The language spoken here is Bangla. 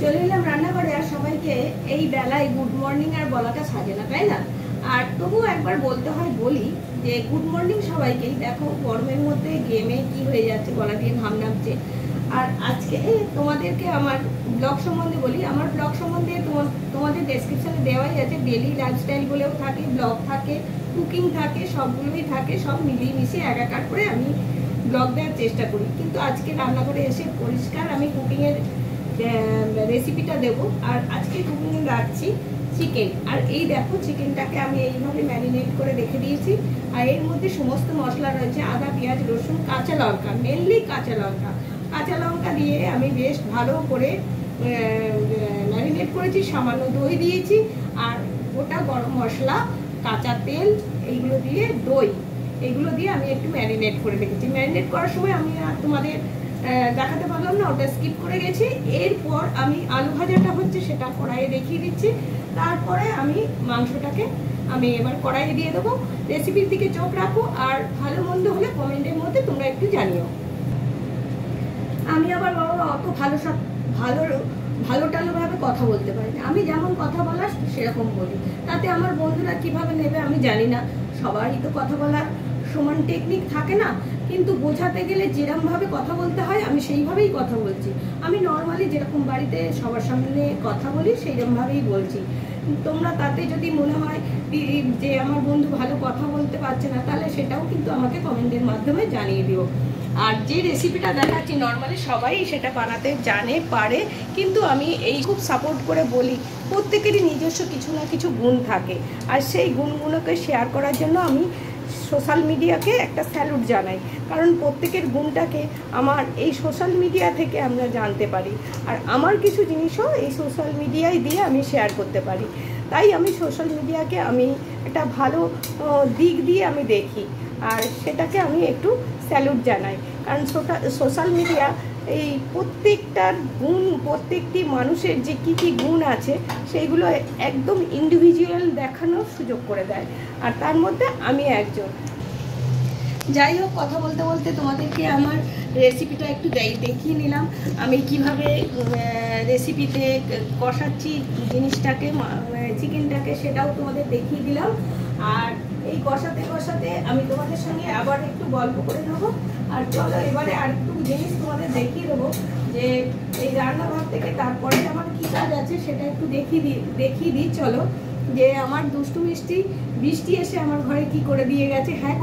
চলে এলাম রান্নাঘরে। আর সবাইকে এই বেলায় গুড মর্নিং আর বলাটা সাজে না, তাই না? আর তবুও একবার বলতে হয়, বলি যে গুড মর্নিং সবাইকেই। দেখো গরমের মধ্যে গেমে কি হয়ে যাচ্ছে, গলা দিয়ে ঘাম নামছে। আর আজকে তোমাদেরকে আমার ব্লগ সম্বন্ধে বলি। আমার ব্লগ সম্বন্ধে তোমাদের ডেসক্রিপশনে দেওয়াই আছে। ডেলি লাইফস্টাইল বলেও থাকে, ব্লগ থাকে, কুকিং থাকে, সবগুলোই থাকে। সব মিলিয়ে মিশিয়ে একাকার করে আমি ব্লগ দেওয়ার চেষ্টা করি। কিন্তু আজকে রান্নাঘরে এসে পরিষ্কার আমি কুকিংয়ের রেসিপিটা দেব। আর আজকে কুকিংয়ে রাখছি চিকেন। আর এই দেখো চিকেনটাকে আমি এইভাবে ম্যারিনেট করে রেখে দিয়েছি। আর এর মধ্যে সমস্ত মশলা রয়েছে, আদা, পেঁয়াজ, রসুন, কাঁচা লঙ্কা, মেনলি কাঁচা লঙ্কা। কাঁচা লঙ্কা দিয়ে আমি বেশ ভালো করে ম্যারিনেট করেছি। সামান্য দই দিয়েছি, আর গোটা গরম মশলা, কাঁচা তেল, এইগুলো দিয়ে দই, এইগুলো দিয়ে আমি একটু ম্যারিনেট করে রেখেছি। ম্যারিনেট করার সময় আমি আর তোমাদের দেখাতে পারলাম না, ওটা স্কিপ করে গেছি। এরপর আমি আলু ভাজাটা হচ্ছে সেটা কড়াইয়ে দেখিয়ে দিচ্ছি। তারপরে আমি মাংসটাকে আমি এবার কড়াইয়ে দিয়ে দেবো। রেসিপির দিকে চোখ রাখো, আর ভালো মন্দ হলে কমেন্টের মধ্যে তোমরা একটু জানিও। আমি আবার বাবা অত ভালো টালোভাবে কথা বলতে পারি না। আমি যেমন কথা বলার সেরকম বলি, তাতে আমার বন্ধুরা কিভাবে নেবে আমি জানি না। সবারই তো কথা বলার সমান টেকনিক থাকে না, কিন্তু বোঝাতে গেলে যেরকমভাবে কথা বলতে হয় আমি সেইভাবেই কথা বলছি। আমি নর্মালি যেরকম বাড়িতে সবার সামনে কথা বলি সেইরকমভাবেই বলছি। তোমরা তাতে যদি মনে হয় যে আমার বন্ধু ভালো কথা বলতে পারছে না, তাহলে সেটাও কিন্তু আমাকে কমেন্টের মাধ্যমে জানিয়ে দিও। আর যে রেসিপিটা দেখাচ্ছি নর্মালি সবাই সেটা বানাতে জানে, পারে, কিন্তু আমি এই খুব সাপোর্ট করে বলি। প্রত্যেকেরই নিজস্ব কিছু না কিছু গুণ থাকে, আর সেই গুণগুলোকে শেয়ার করার জন্য আমি সোশ্যাল মিডিয়াকে একটা স্যালুট জানাই। কারণ প্রত্যেকের গুণটাকে আমার এই সোশ্যাল মিডিয়া থেকে আমরা জানতে পারি, আর আমার কিছু জিনিসও এই সোশ্যাল মিডিয়ায় দিয়ে আমি শেয়ার করতে পারি। তাই আমি সোশ্যাল মিডিয়াকে আমি একটা ভালো দিক দিয়ে আমি দেখি, আর সেটাকে আমি একটু স্যালুট জানাই। কারণ সোশ্যাল মিডিয়া এই প্রত্যেকটার গুণ, প্রত্যেকটি মানুষের যে কী কী গুণ আছে সেইগুলো একদম ইন্ডিভিজুয়াল দেখানোর সুযোগ করে দেয়, আর তার মধ্যে আমি একজন। যাই হোক, কথা বলতে বলতে তোমাদেরকে আমার রেসিপিটা একটু দেখিয়ে নিলাম। আমি কিভাবে রেসিপিতে কষাচ্ছি জিনিসটাকে, চিকেনটাকে, সেটাও তোমাদের দেখিয়ে দিলাম। আর এই কষাতে কষাতে আমি তোমাদের সঙ্গে আবার একটু গল্প করে নেবো। আর চলো এবারে আর একটু জিনিস তোমাদের দেখিয়ে দেবো, যে এই রান্নাঘর থেকে তারপরে আমার কী কাজ আছে সেটা একটু দেখিয়ে দিই। চলো, যে আমার দুষ্টু মিষ্টি বৃষ্টি এসে আমার ঘরে কি করে দিয়ে গেছে। হ্যাঁ।